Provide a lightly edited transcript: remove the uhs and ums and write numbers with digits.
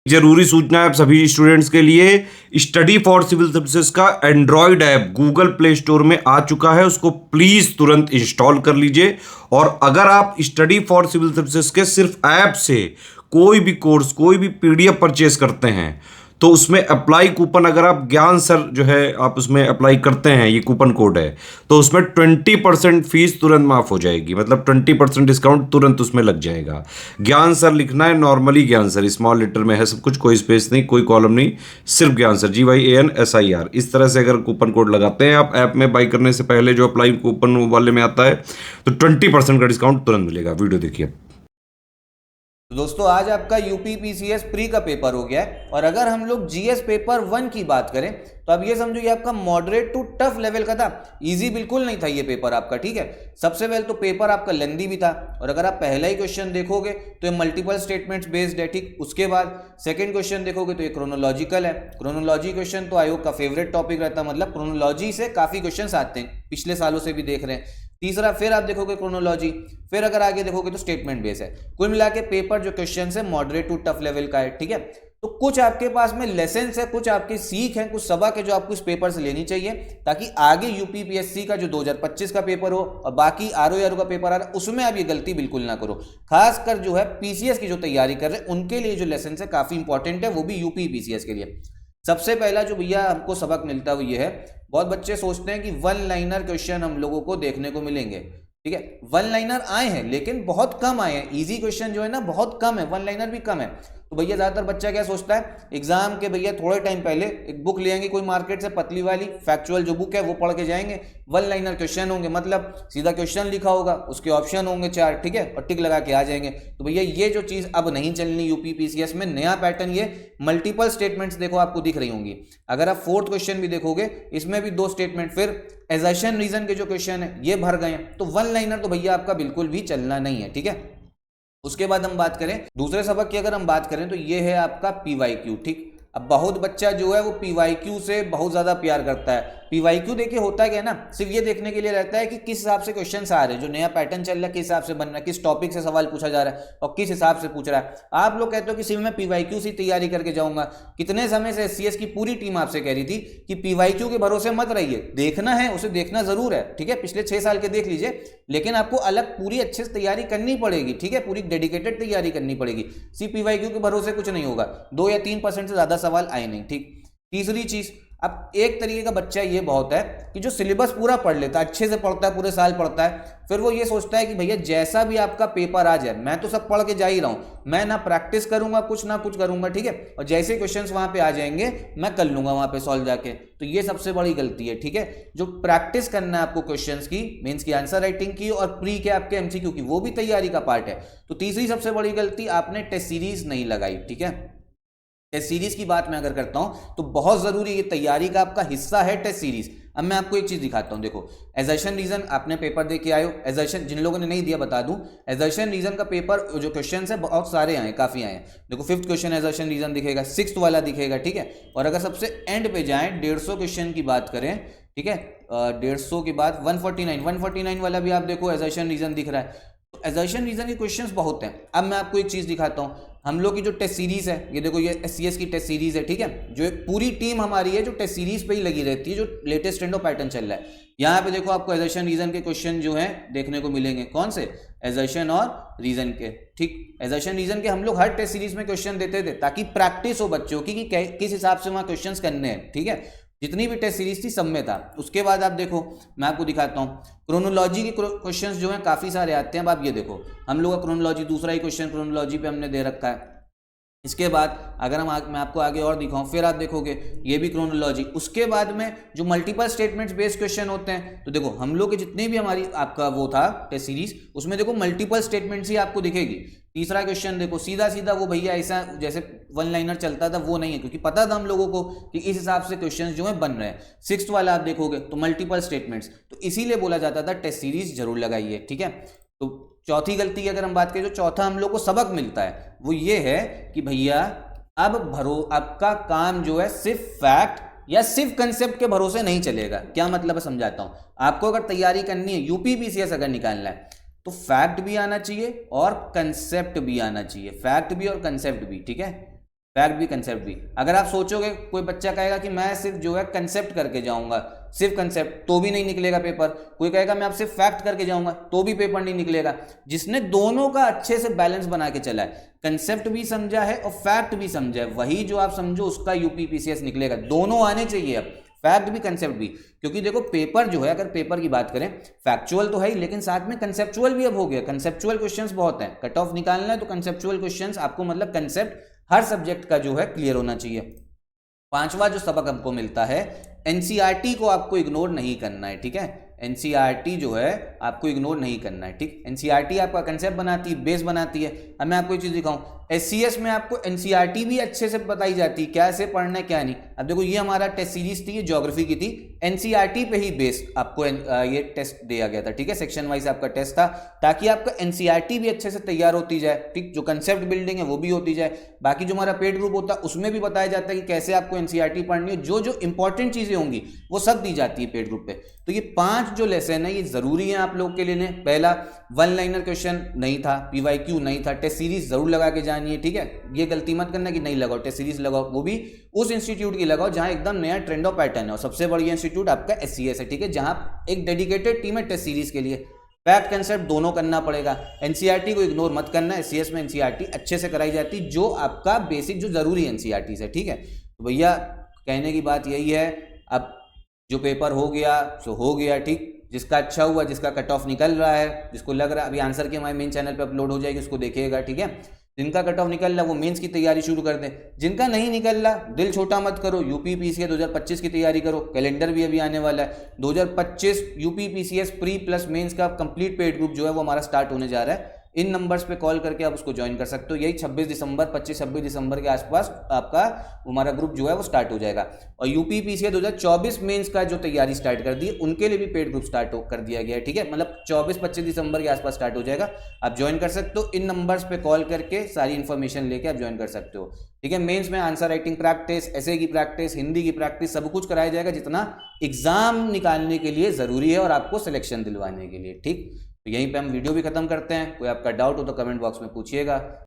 जरूरी सूचना है आप सभी स्टूडेंट्स के लिए, स्टडी फॉर सिविल सर्विसेज का Android app Google play store में आ चुका है, उसको प्लीज तुरंत इंस्टॉल कर लीजिए। और अगर आप स्टडी फॉर सिविल सर्विसेज के सिर्फ ऐप से कोई भी कोर्स, कोई भी पीडीएफ परचेस करते हैं तो उसमें अप्लाई कूपन, अगर आप ज्ञान सर जो है आप उसमें अप्लाई करते हैं, ये कूपन कोड है, तो उसमें 20% फीस तुरंत माफ हो जाएगी, मतलब 20% डिस्काउंट तुरंत उसमें लग जाएगा। ज्ञान सर लिखना है, नॉर्मली ज्ञान सर स्मॉल लेटर में है सब कुछ, कोई स्पेस नहीं, कोई कॉलम नहीं, सिर्फ ज्ञान सर GYANSIR। इस तरह से अगर कूपन कोड लगाते हैं आप ऐप में बाई करने से पहले, जो अप्लाई कूपन वाले में आता है, तो 20% का डिस्काउंट तुरंत मिलेगा। वीडियो देखिए। तो दोस्तों आज आपका यूपी पीसीएस प्री का पेपर हो गया है। और अगर हम लोग जीएस पेपर 1 की बात करें तो आप ये समझो ये आपका मॉडरेट टू टफ लेवल का था, इजी बिल्कुल नहीं था ये पेपर आपका, ठीक है। सबसे पहले तो पेपर आपका लेंदी भी था, और अगर आप पहला ही क्वेश्चन देखोगे तो ये मल्टीपल स्टेटमेंट्स बेस्ड है, ठीक। उसके बाद सेकंड क्वेश्चन देखोगे तो ये क्रोनोलॉजिकल है। क्रोनोलॉजी क्वेश्चन तो आयोग का फेवरेट टॉपिक रहता है, मतलब क्रोनोलॉजी से काफी क्वेश्चन आते हैं, पिछले सालों से भी देख रहे हैं। तीसरा फिर आप देखोगे क्रोनोलॉजी, फिर अगर आगे देखोगे तो स्टेटमेंट बेस है। कुल मिला के पेपर जो क्वेश्चन है मॉडरेट टू टफ लेवल का है, ठीक है। तो कुछ आपके पास में लेसन है, कुछ आपकी सीख है, कुछ सबक है जो आपको इस पेपर से लेनी चाहिए, ताकि आगे यूपीपीएससी का जो 2025 का पेपर हो और बाकी आरओ का पेपर आ रहा है उसमें आप ये गलती बिल्कुल ना करो। खासकर जो है पीसीएस की जो तैयारी कर रहे हैं उनके लिए जो लेसन है काफी इंपॉर्टेंट है, वो भी यूपी पीसीएस के लिए। सबसे पहला जो भैया हमको सबक मिलता है वो ये है, बहुत बच्चे सोचते हैं कि वन लाइनर क्वेश्चन हम लोगों को देखने को मिलेंगे, ठीक है। वन लाइनर आए हैं लेकिन बहुत कम आए हैं, इजी क्वेश्चन जो है ना बहुत कम है, वन लाइनर भी कम है। तो भैया ज्यादातर बच्चा क्या सोचता है, एग्जाम के भैया थोड़े टाइम पहले एक बुक ले आएंगे कोई मार्केट से पतली वाली फैक्चुअल जो बुक है वो पढ़ के जाएंगे, वन लाइनर क्वेश्चन होंगे, मतलब सीधा क्वेश्चन लिखा होगा, उसके ऑप्शन होंगे 4, ठीक है, और टिक लगा के आ जाएंगे। तो भैया ये जो चीज अब नहीं चलनी यूपी पीसीएस में, नया पैटर्न ये मल्टीपल स्टेटमेंट्स देखो आपको दिख रही होंगी। अगर आप फोर्थ क्वेश्चन भी देखोगे इसमें भी 2 स्टेटमेंट, फिर एजर्शन रीजन के जो क्वेश्चन है ये भर गए हैं। तो वन लाइनर तो भैया आपका बिल्कुल भी चलना नहीं है, ठीक है। उसके बाद हम बात करें दूसरे सबक की, अगर हम बात करें तो ये है आपका पीवाईक्यू, ठीक। अब बहुत बच्चा जो है वो पीवाईक्यू से बहुत ज्यादा प्यार करता है। पीवाईक्यू देखिए होता क्या है ना, सिर्फ ये देखने के लिए रहता है कि किस हिसाब से क्वेश्चन आ रहे हैं, जो नया पैटर्न चल रहा है किस हिसाब से बन रहा है, किस टॉपिक से सवाल पूछा जा रहा है और किस हिसाब से पूछ रहा है। आप लोग कहते हो कि सिर्फ मैं पीवाईक्यू से तैयारी करके जाऊंगा, कितने समय से एससीएस की पूरी टीम आपसे कह रही थी कि पीवाईक्यू के भरोसे मत रहिए, देखना है उसे देखना जरूर है, ठीक है, पिछले 6 साल के देख लीजिए, लेकिन आपको अलग पूरी अच्छे से तैयारी करनी पड़ेगी, ठीक है, पूरी डेडिकेटेड तैयारी करनी पड़ेगी। सिर्फ पीवाईक्यू के भरोसे कुछ नहीं होगा, 2 या 3% से ज्यादा सवाल आए नहीं, ठीक। तीसरी चीज, अब एक तरीके का बच्चा ये बहुत है कि जो सिलेबस पूरा पढ़ लेता है, अच्छे से पढ़ता है, पूरे साल पढ़ता है, फिर वो ये सोचता है कि भैया जैसा भी आपका पेपर आ जाए मैं तो सब पढ़ के जा ही रहा हूं, मैं ना प्रैक्टिस करूंगा कुछ ना कुछ करूंगा, ठीक है, और जैसे क्वेश्चंस वहां पे आ जाएंगे मैं कर लूंगा वहां पे सॉल्व जाके। तो ये सबसे बड़ी गलती है, ठीक है। जो प्रैक्टिस करना है आपको क्वेश्चंस की, मीन्स की आंसर राइटिंग की और प्री के आपके एमसीक्यू की, वो भी तैयारी का पार्ट है। तो तीसरी सबसे बड़ी गलती, आपने टेस्ट सीरीज नहीं लगाई, ठीक है। टेस्ट सीरीज की बात मैं अगर करता हूं तो बहुत जरूरी, ये तैयारी का आपका हिस्सा है टेस्ट सीरीज। अब मैं आपको एक चीज दिखाता हूं, देखो एजर्शन रीजन आपने पेपर दे के आए हो, एजर्शन जिन लोगों ने नहीं दिया बता दूं, एजर्शन रीजन का पेपर जो क्वेश्चन है बहुत सारे आए, काफी आए हैं। देखो 5th क्वेश्चन एजर्शन रीजन दिखेगा, 6th वाला दिखेगा, ठीक है। और अगर सबसे एंड पे जाएं 150 क्वेश्चन की बात करें, ठीक है, 150 के बाद 149 वाला भी आप देखो एजर्शन रीजन दिख रहा है। तो एजर्शन रीजन के क्वेश्चंस बहुत हैं। अब मैं आपको एक चीज दिखाता हूं, हम लोग की जो टेस्ट सीरीज है, ये देखो ये एससीएस की टेस्ट सीरीज है, ठीक है, जो एक पूरी टीम हमारी है जो टेस्ट सीरीज पे ही लगी रहती है, जो लेटेस्ट ट्रेंड ऑफ पैटर्न चल रहा है। यहाँ पे देखो आपको एजर्शन रीजन के क्वेश्चन जो हैं देखने को मिलेंगे, कौन से, एजर्शन और रीजन के, ठीक। एजर्शन रीजन के हम लोग हर टेस्ट सीरीज में क्वेश्चन देते थे ताकि प्रैक्टिस हो बच्चों की कि किस हिसाब से वहां क्वेश्चन करने हैं, ठीक है। जितनी भी टेस्ट सीरीज थी सब में था। उसके बाद आप देखो मैं आपको दिखाता हूँ क्रोनोलॉजी के क्वेश्चंस जो हैं काफी सारे आते हैं। अब आप ये देखो हम लोग का क्रोनोलॉजी, दूसरा ही क्वेश्चन क्रोनोलॉजी पे हमने दे रखा है। इसके बाद अगर मैं आपको आगे और दिखाऊं, फिर आप देखोगे ये भी क्रोनोलॉजी। उसके बाद में जो मल्टीपल स्टेटमेंट्स बेस्ड क्वेश्चन होते हैं, तो देखो हम लोग के जितने भी हमारी आपका वो था टेस्ट सीरीज, उसमें देखो मल्टीपल स्टेटमेंट्स ही आपको दिखेगी। तीसरा क्वेश्चन देखो सीधा सीधा वो भैया ऐसा जैसे वन लाइनर चलता था वो नहीं है, क्योंकि पता था हम लोगों को कि इस हिसाब से क्वेश्चंस जो है बन रहे हैं। 6th वाला आप देखोगे तो मल्टीपल स्टेटमेंट्स, तो इसीलिए बोला जाता था टेस्ट सीरीज जरूर लगाइए, ठीक है। तो चौथी गलती की अगर हम बात करें, जो चौथा हम लोग को सबक मिलता है वो ये है कि भैया अब आपका काम जो है सिर्फ फैक्ट या सिर्फ कंसेप्ट के भरोसे नहीं चलेगा। क्या मतलब है समझाता हूं आपको। अगर तैयारी करनी है यूपी पीसीएस अगर निकालना है तो फैक्ट भी आना चाहिए और कंसेप्ट भी आना चाहिए, फैक्ट भी और कंसेप्ट भी, ठीक है। फैक्ट भी कंसेप्ट भी। अगर आप सोचोगे, कोई बच्चा कहेगा कि मैं सिर्फ जो है कंसेप्ट करके जाऊंगा, सिर्फ कंसेप्ट, तो भी नहीं निकलेगा पेपर। कोई कहेगा मैं आपसे फैक्ट करके जाऊंगा, तो भी पेपर नहीं निकलेगा। जिसने दोनों का अच्छे से बैलेंस बना के चला है, कंसेप्ट भी समझा है और फैक्ट भी समझा है, वही जो आप समझो उसका यूपीपीसीएस निकलेगा। दोनों आने चाहिए, अब फैक्ट भी कंसेप्ट भी। क्योंकि देखो पेपर जो है, अगर पेपर की बात करें, फैक्चुअल तो है ही, लेकिन साथ में कंसेप्चुअल भी अब हो गया। कंसेप्चुअल क्वेश्चंस बहुत हैं, कट ऑफ निकालना है तो कंसेप्चुअल क्वेश्चंस आपको, मतलब कंसेप्ट हर सब्जेक्ट का जो है क्लियर होना चाहिए। पांचवा जो सबक हमको मिलता है, एनसीईआरटी को आपको इग्नोर नहीं करना है, ठीक है। एनसीईआरटी जो है आपको इग्नोर नहीं करना है, ठीक। एनसीईआरटी आपका कंसेप्ट बनाती है, बेस बनाती है। अब मैं आपको एक चीज दिखाऊं, एससीएस में आपको एनसीईआरटी भी अच्छे से बताई जाती है, क्या से पढ़ना है क्या नहीं। अब देखो ये हमारा टेस्ट सीरीज थी, ये ज्योग्राफी की थी, एनसीईआरटी पे ही बेस आपको ये टेस्ट दिया गया था, ठीक है। सेक्शन वाइज आपका टेस्ट था, ताकि आपका एनसीईआरटी भी अच्छे से तैयार होती जाए, ठीक। जो कंसेप्ट बिल्डिंग है वो भी होती जाए। बाकी जो हमारा पेड ग्रुप होता है उसमें भी बताया जाता है कि कैसे आपको एनसीईआरटी पढ़नी है, जो जो इंपॉर्टेंट चीजें होंगी वो सब दी जाती है पेड ग्रुप पे। तो ये 5 जो लेसन है ये जरूरी है आप लोग के लिए। पहला, वन लाइनर क्वेश्चन नहीं था, पीवाईक्यू नहीं था, टेस्ट सीरीज जरूर लगा के जानी है, ठीक है। ये गलती मत करना कि नहीं लगाओ, टेस्ट सीरीज लगाओ, वो भी उस इंस्टीट्यूट की लगाओ जहां एकदम नया ट्रेंड ऑफ पैटर्न है। और सबसे बढ़िया इंस्टीट्यूट आपका एससीएस है, ठीक है, जहां एक डेडिकेटेड टीम है टेस्ट सीरीज के लिए। फैक्ट कंसेप्ट दोनों करना पड़ेगा। एनसीईआरटी को इग्नोर मत करना, एससीएस में एनसीईआरटी अच्छे से कराई जाती, जो आपका बेसिक जो जरूरी है एनसीईआरटी से, ठीक है। तो भैया कहने की बात यही है, अब जो पेपर हो गया सो हो गया, ठीक। जिसका अच्छा हुआ, जिसका कट ऑफ निकल रहा है, जिसको लग रहा है अभी आंसर की हमारे मेन चैनल पे अपलोड हो जाएगी, उसको देखिएगा, ठीक है। जिनका कट ऑफ निकल रहा वो मेंस की तैयारी शुरू कर दें। जिनका नहीं निकल रहा दिल छोटा मत करो, यूपीपीसीएस 2025 की तैयारी करो। कैलेंडर भी अभी आने वाला है, 2025 यूपीपीसीएस प्री प्लस मेंस का कंप्लीट पेड ग्रुप जो है वो हमारा स्टार्ट होने जा रहा है। इन नंबर्स पे कॉल करके आप उसको ज्वाइन कर सकते हो। यही 25-26 दिसंबर के आसपास आपका हमारा ग्रुप जो है वो स्टार्ट हो जाएगा। और यूपीपीसीएस 2024 मेंस का जो तैयारी स्टार्ट कर दी उनके लिए भी पेड ग्रुप स्टार्ट कर दिया गया है, ठीक है। मतलब 24-25 दिसंबर के आसपास स्टार्ट हो जाएगा, आप ज्वाइन कर सकते हो। इन नंबर्स पे कॉल करके सारी इन्फॉर्मेशन लेके आप ज्वाइन कर सकते हो, ठीक है। मेंस में आंसर राइटिंग प्रैक्टिस, एसे की प्रैक्टिस, हिंदी की प्रैक्टिस, सब कुछ कराया जाएगा जितना एग्जाम निकालने के लिए जरूरी है और आपको सिलेक्शन दिलवाने के लिए, ठीक। तो यहीं पे हम वीडियो भी खत्म करते हैं। कोई आपका डाउट हो तो कमेंट बॉक्स में पूछिएगा।